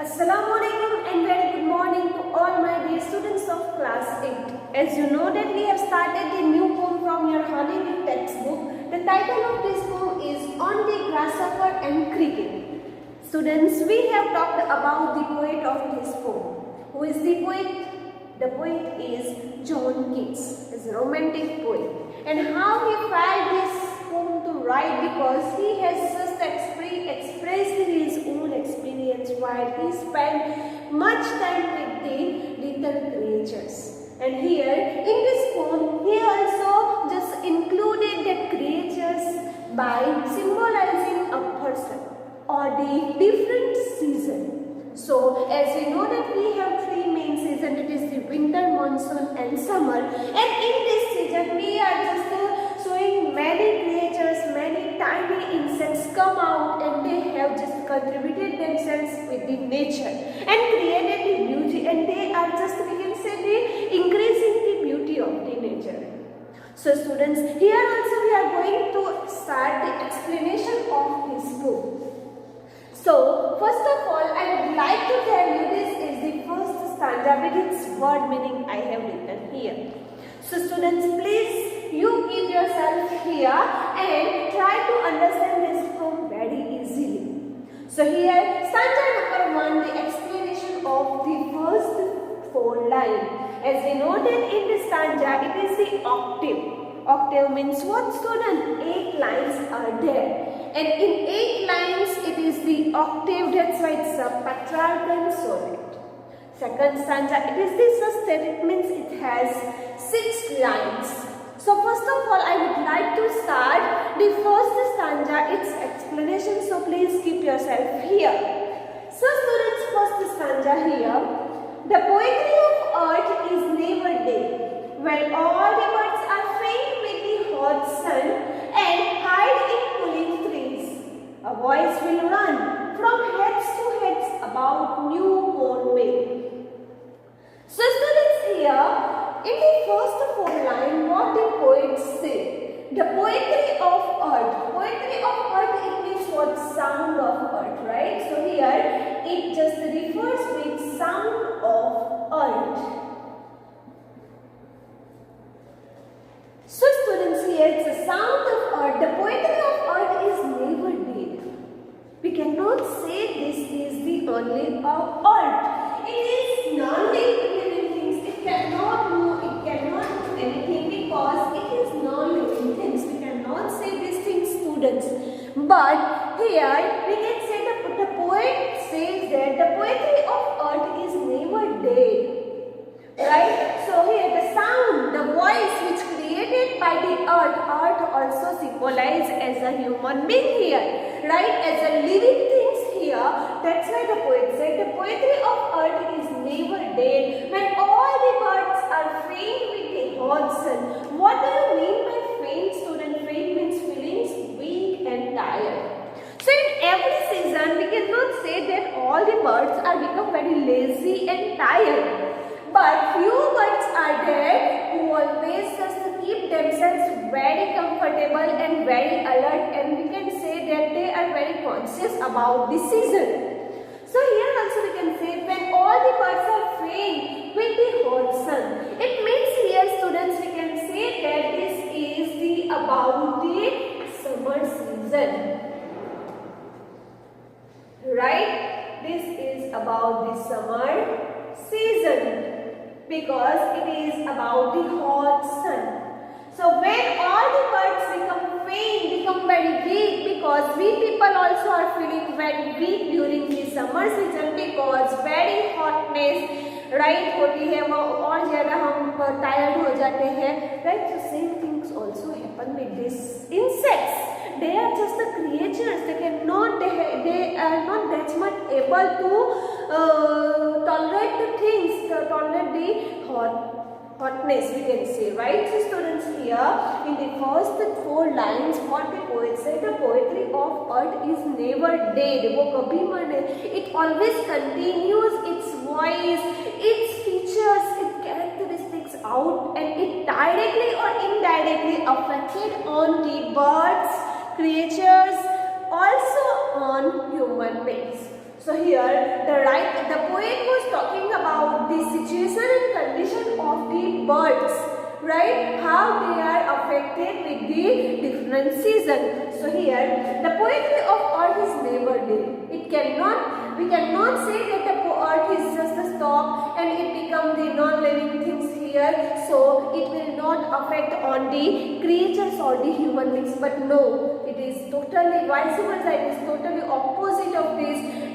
Assalamualaikum and very good morning to all my dear students of class 8. As you know that we have started a new poem from your Honeywell textbook. The title of this poem is On the Grasshopper and Cricket. Students, we have talked about the poet of this poem. Who is the poet? The poet is John Keats. He's a romantic poet. And how he felt this poem to write, because he has just expressed his own experience while he spent much time with the little creatures. And here in this poem he also just included the creatures by symbolizing a person or the different season. So as we know that we have three main seasons, it is the winter, monsoon and summer, and in this season we are just showing many creatures, many tiny insects come out, and they have just contributed themselves with the nature and created the beauty, and they are just, we can say, the increasing the beauty of the nature. So students, here also we are going to start the explanation of this book. So first of all, I would like to tell you, this is the first stanza with its word meaning I have written here. So students, please you keep yourself here and try to understand this poem very easily. So here, stanza number 1, the explanation of the first 4 lines. As we know that in this stanza, it is the octave. Octave means what, student? 8 lines are there. And in 8 lines, it is the octave, that's why it's a Petrarchan sonnet. Second stanza, it is the sestet, it means it has 6 lines. So first of all, I would like to start the first stanza, its explanation, so please keep yourself here. So students, first stanza here, the poetry of earth is never dead, when all the birds are faint with the hot sun and hide in cooling trees. A voice will run from heads to heads about newborn babe. So students, here in the first 4 lines, what the poet say? The poetry of earth. Poetry of earth, it means what? Sound of earth, right? So here it just refers with sound of earth. So students, here it's a sound of earth. The poetry of earth is never dead. We cannot say this is the only of earth. It is non-living things. It cannot move, it cannot do anything, because it is non-living things. We cannot say these things, students. But here we can say that the poet says that the poetry of earth is never dead. Right? So here the sound, the voice which created by the earth also symbolized as a human being here. Right? As a living things here. That's why the poet said the poetry of earth is never dead, when all the birds are faint with the hot sun. What do you mean by faint, student? Faint means feeling weak and tired. So in every season we cannot say that all the birds are become very lazy and tired. But few birds are there who always just keep themselves very comfortable and very alert, and we can say that they are very conscious about the season. So here also we can say when all the birds are faint with the hot sun. It means here, students, we can say that this is the about the summer season. Right? This is about the summer season, because it is about the hot sun. So when all the birds become faint, become very weak, because we people also are feeling very weak during the summer season, because very hotness right होती है, वो और ज़्यादा हम tired हो जाते हैं, right. So same things also happen with these insects. They are just the creatures. They are not that much able to tolerate the things, tolerate the hotness, we can say, right? So students, here in the first 4 lines, what the poet said, the poetry of earth is never dead. वो कभी मरे. It always continues its voice, its features, its characteristics out, and it directly or indirectly affected on the birds, creatures, also on human beings. So here the poet was talking about the situation and condition of the birds, right? How they are affected with the different seasons. So here the poetry of earth is never dead. We cannot say that the earth is just a stop and it become the non-living things here, so it will not affect on the creatures or the human beings. But no, it is totally vice versa. It is totally opposite of this.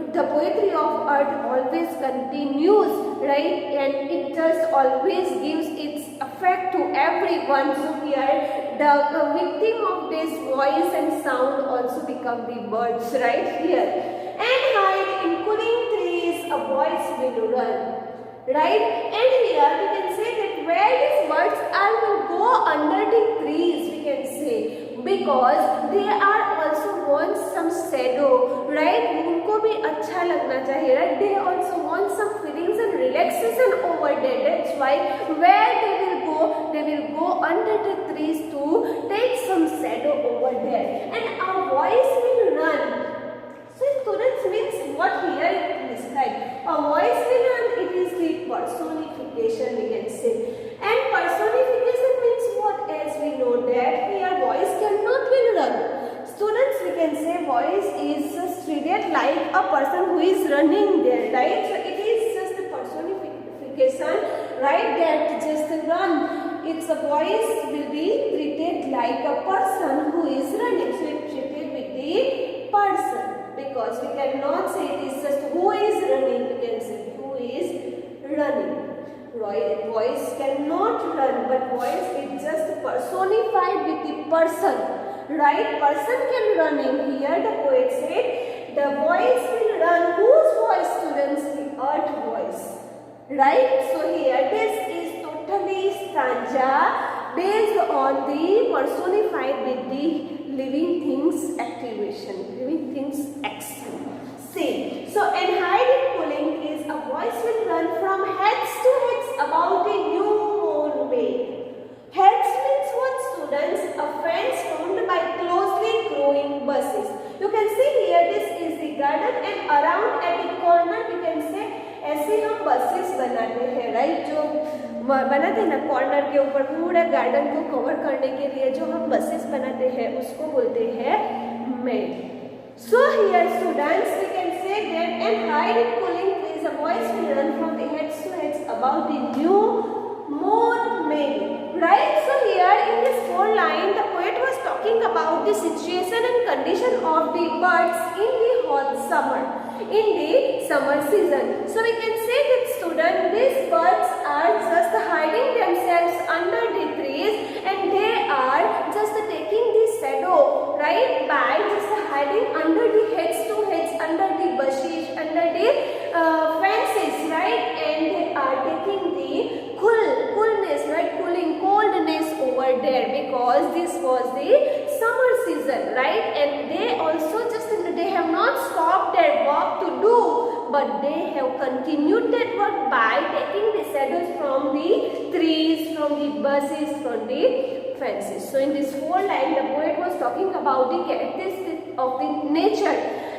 The poetry of earth always continues, right? And it just always gives its effect to everyone. So here the victim of this voice and sound also become the birds, right? Here. And hide in cooling trees, a voice will run, right? And here we can say that where these birds are will go under the trees, we can say, because they are also want some shadow, right? उनको भी अच्छा लगना चाहिए, right? They also want some feelings and relaxation over there. That's why where they will go under the trees to take some shadow over there, and a voice will run. So students, means what here it described. A voice will run, it is the personification, we can say. And personification means what? As we know that here voice cannot will run. Students, we can say voice is just treated like a person who is running there, right? So it is just a personification, right? That just run. Its a voice will be treated like a person who is running. So it is treated with the person. Because we cannot say it is just who is running, we can say who is running. Right? Voice cannot run, but voice is just personified with the person. Right? Person can run in here. The poet said, the voice will run. Whose voice, students? The earth voice. Right? So here this is totally stanza based on the personified with the living things activation, living things action. Same. So, and hide in cooling trees, a voice will run from heads to heads about a new moon made. Heads means what, students? A fence formed by closely growing bushes. You can see here this is the garden, and around at the corner we can say ऐसे हम bushes बनाते हैं, right? जो बनाते हैं ना corner के ऊपर पूरा गार्डन को कवर करने के लिए जो हम बसेस बनाते हैं उसको बोलते हैं made. So here students, we can say that and hide in cooling trees, a voice will run from the heads to heads about the new moon made. Right? So here in this 4 line the poet was talking about the situation and condition of the birds in the hot summer, in the summer season. So we can say that student, these birds are just hiding themselves under the trees and they are just taking the shadow, right, by just hiding under the heads to heads, under the bushes, under the fences, right, and they are taking the coolness, right, coldness over there because this was the summer season, right, and they also just, they have not stopped their work to do, but they have continued that work by taking the shadows from the trees, from the bushes, from the fences. So in this 4 line the poet was talking about the characteristics of the nature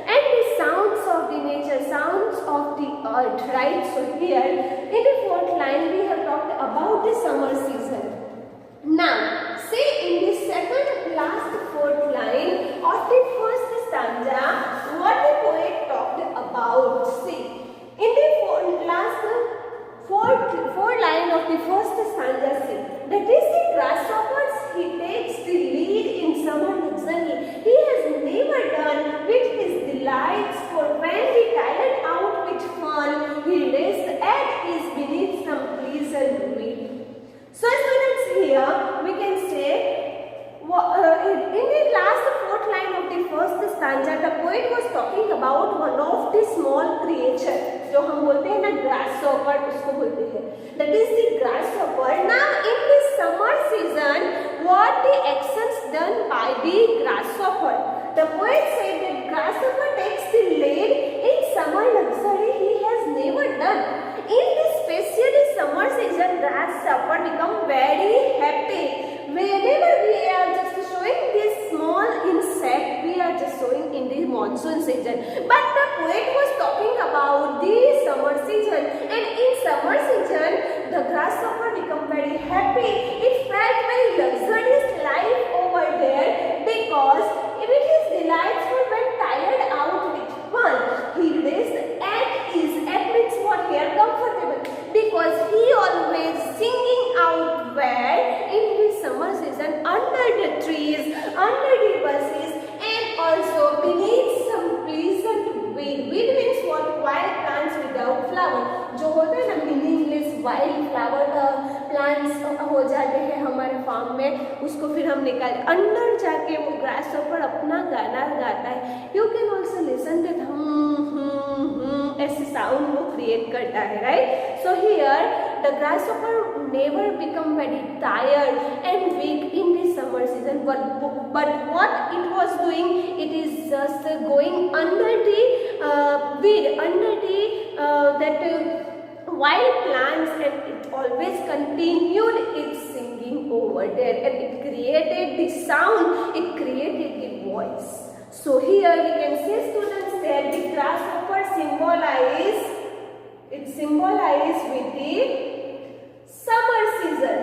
and the sounds of the nature, sounds of the earth, right? So here in the 4th line we have talked about the summer season. Now say in the second last 4th line of the first stanza what the poet talked about. See in the last 4 line of the first stanza, see that is the grasshoppers, he takes the lead in summer luxury. He has never done with his delights, for when he tired out with fun, he rests at ease beneath some pleasant tree. So students, here we can say in the last 4th line of the first stanza the poet was talking about one of the small creature जो हम बोलते हैं ना grasshopper, उसको बोलते हैं, that is the grasshopper. Now in the summer season what the actions done by the grasshopper? The poet said that grasshopper takes the lead in summer luxury he has never done. In this especially summer season grasshopper become very happy. Whenever we are just showing this small insect, we are just showing in the monsoon season. But the poet was है उसको फिर हम निकाल, अंदर जाके वो grasshopper अपना गाना गाता है. You can also listen that ऐसे साउंड वो क्रिएट करता है, right. So here the grasshopper never become very tired and weak in the summer season, but what it was doing, it is just going under the weed, under the wild plants, and it always continued its singing over there, and it created the sound, it created the voice. So here we can see, students, that the grasshopper symbolized with the summer season,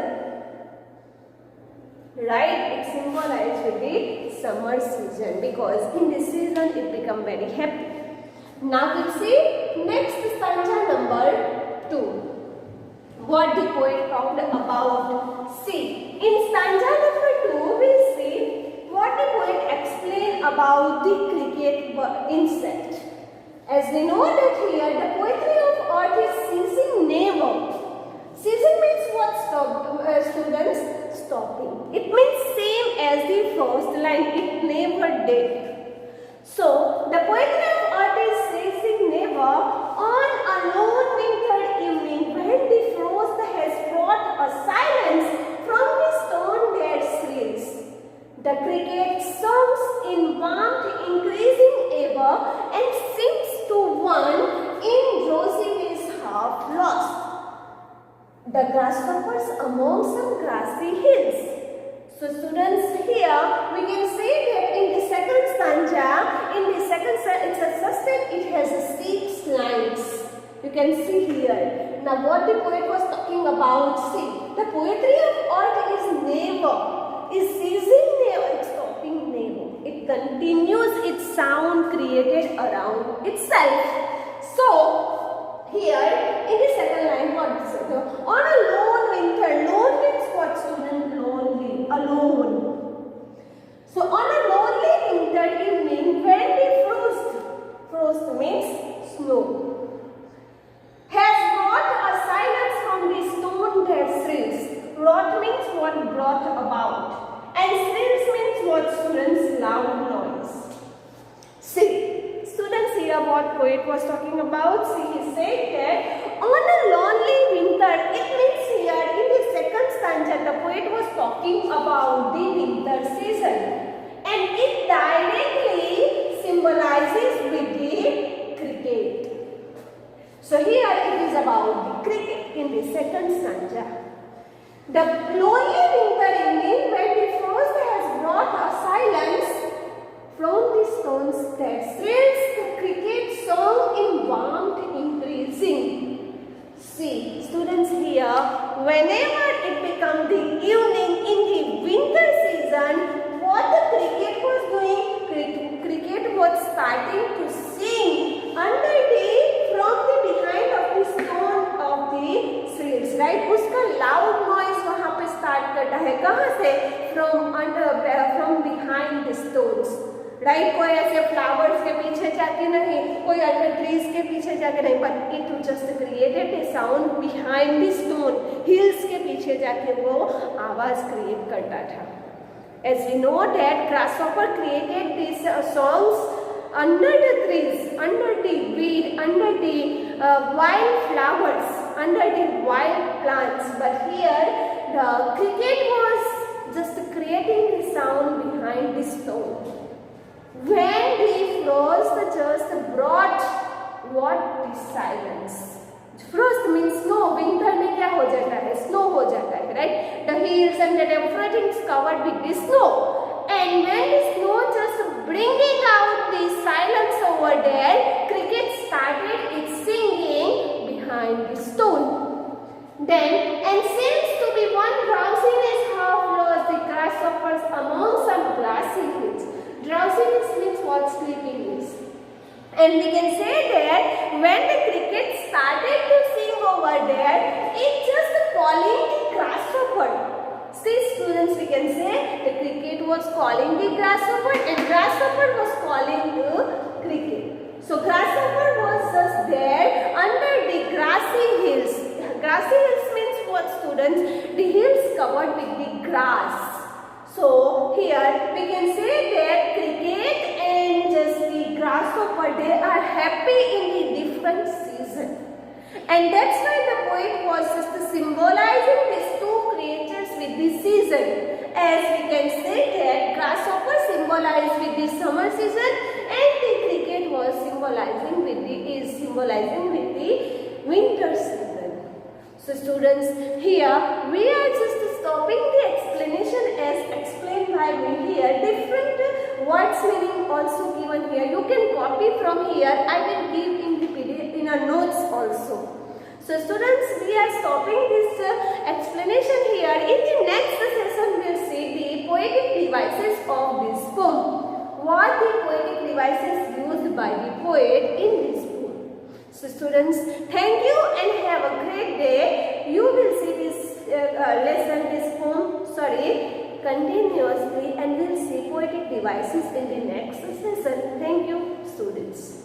right? It symbolized with the summer season because in this season it become very happy. Now we see next stanza number 2. What the poet talked about. See, in stanza number 2 we see what the poet explained about the cricket insect. As we know that here the poetry of art is ceasing never. Ceasing means what? Students, stopping. It means same as the first line. It never did. So the poetry of art is ceasing never on a lone winter evening when the frost has brought a silence from the stone-dead streets. The cricket songs in warmth increasing ever and sings to one in drowsiness half lost. The grasshoppers among some grassy hills. So students, here we can say that in the second stanza, it's a sustain, it has 6 lines. You can see here. Now what the poet was talking about, see, the poetry of art is never, is ceasing never, it's stopping never. It continues its sound created around itself. So here in the second line, what is it? On a lone winter, lone means what, student? Lonely, alone. So on a lonely winter evening when the frost means snow, has brought a silence from the stone-dead streets. Brought means what, brought about, and streets means what, students? Loud noise. See, students, here what poet was talking about. See, he said that on a lonely winter, it means here in the second stanza the poet was talking about the winter season, and it directly symbolizes with the cricket. So here it is about the cricket in the second stanza. The lonely winter evening when the frost has brought a silence from the stones that thrills the cricket song in warmth increasing. See, students, here whenever it becomes the evening in the winter season, what the cricket was doing, cricket was starting to sing under from the behind of the stone of the streets, right? उसका loud noise वहाँ पे start करता है, कहाँ से? From behind the stones. Right, कोई ऐसे flowers के पीछे जाके नहीं, कोई अंडर ट्रीज के पीछे जाके नहीं, but it just created a sound behind the stone, hills के पीछे जाके वो आवाज क्रिएट करता था. As we know that grasshopper created this songs under the trees, under the weed, under the wild flowers, under the wild plants, but here the cricket was just creating the sound behind the stone. When the frost just brought what, the silence. Frost means snow. Winter में क्या हो जाता है? Snow हो जाता है, right? The hills and everything is covered with the snow. And when the snow just bringing out the silence over there, cricket started its singing behind the stone. Then, and seems to be one drowsiness half lost, the grasshoppers among some grassy hills. Drowsiness means what? Sleepiness. And we can say that when the cricket started to sing over there, it just calling the grasshopper. See, students, we can say the cricket was calling the grasshopper and grasshopper was calling the cricket. So grasshopper was just there under the grassy hills. Grassy hills means what, students? The hills covered with the grass. happy in the different season. And that's why the poet was just symbolizing these two creatures with the season. As we can say that grasshopper symbolized with the summer season and the cricket was symbolizing with the winter season. So students, here we are just stopping the explanation as explained by me here. Different words meaning also given here. You can copy from here. I will give in the PDF in our notes also. So students, we are stopping this explanation here. In the next session, we will see the poetic devices of this poem. What the poetic devices used by the poet in this poem. So students, thank you and have a great day. You will see this this poem, continuously, and we will see poetic devices in the next session. Thank you, students.